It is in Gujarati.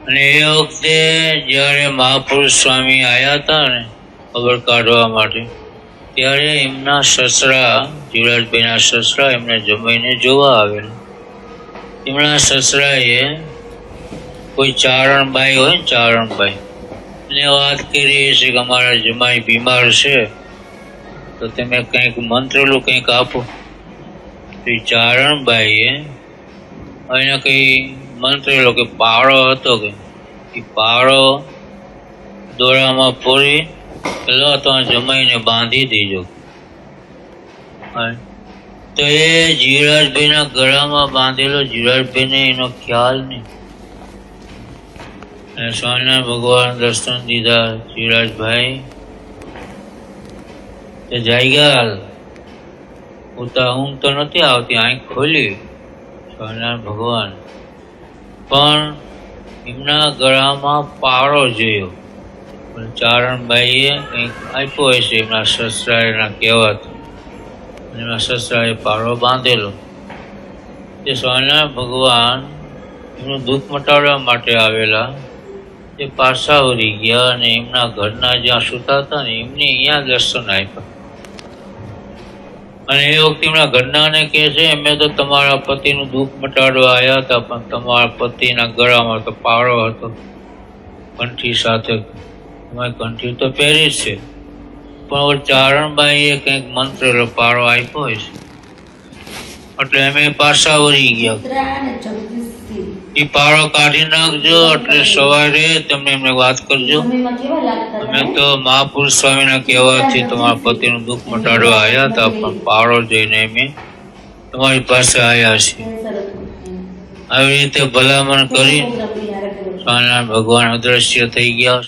અને એ વખતે જ્યારે મહાપુરુષ સ્વામી આવ્યા હતા ને ખબર કાઢવા માટે, ત્યારે એમના સસરા, જીવરાજભાઈના સસરા એમને જમાઈને જોવા આવેલા. એમના સસરાએ કોઈ ચારણબાઈ હોય ને, ચારણબાઈ એને વાત કરી છે કે અમારા જમાઈ બીમાર છે, તો તમે કંઈક મંત્રેલું કંઈક આપો. તો એ ચારણબાઈએ એને કંઈ મંત્રેલો કે પાળો હતો કે એ પાળો દોરામાં પૂરી પેલો તો જમાઈને બાંધી દીધો. તો એ જીવરાજભાઈના ગળામાં બાંધેલો, જીવરાજભાઈને એનો ખ્યાલ નહીં. અને સ્વામિનારાયણ ભગવાન દર્શન દીધા. જીવરાજભાઈ તે જાગ્યા, ઉતા ઊંઘ તો નથી આવતી, આંખ ખોલી સ્વામિનારાયણ ભગવાન, પણ એમના ગળામાં પાળો જોયો. ચારણબાઈએ કંઈક આપ્યો હશે એમના સસરાના કહેવાથી, એમના સસરાએ પાળો બાંધેલો. તે સ્વામિનારાયણ ભગવાન એમનું દુઃખ મટાડવા માટે આવેલા. તે પાછા વળી ગયા અને એમના ઘરના જ્યાં સૂતા હતા ને એમને અહીંયા દર્શન આપ્યા. અને એ વખતે એમના ઘરનાને કહે છે, અમે તો તમારા પતિનું દુઃખ મટાડવા આવ્યા હતા, પણ તમારા પતિના ગળામાં તો પાળો હતો કંઠી સાથે. તમારી કંઠી તો પહેરી જ છે, પણ ચારણબાઈએ કંઈક મંત્રેલો પાળો આપ્યો હશે, એટલે અમે પાછા વળી ગયા. એ પાળો કાઢી નાખજો, એટલે સવારે તમે એમને વાત કરજો, અમે તો મહાપુરુષ સ્વામીના કહેવાથી તમારા પતિનું દુઃખ મટાડવા આવ્યા હતા, પણ પાળો જોઈને અમે તમારી પાસે આવ્યા છીએ. આવી રીતે ભલામણ કરી સ્વામિનારાયણ ભગવાન અદ્રશ્ય થઈ ગયા.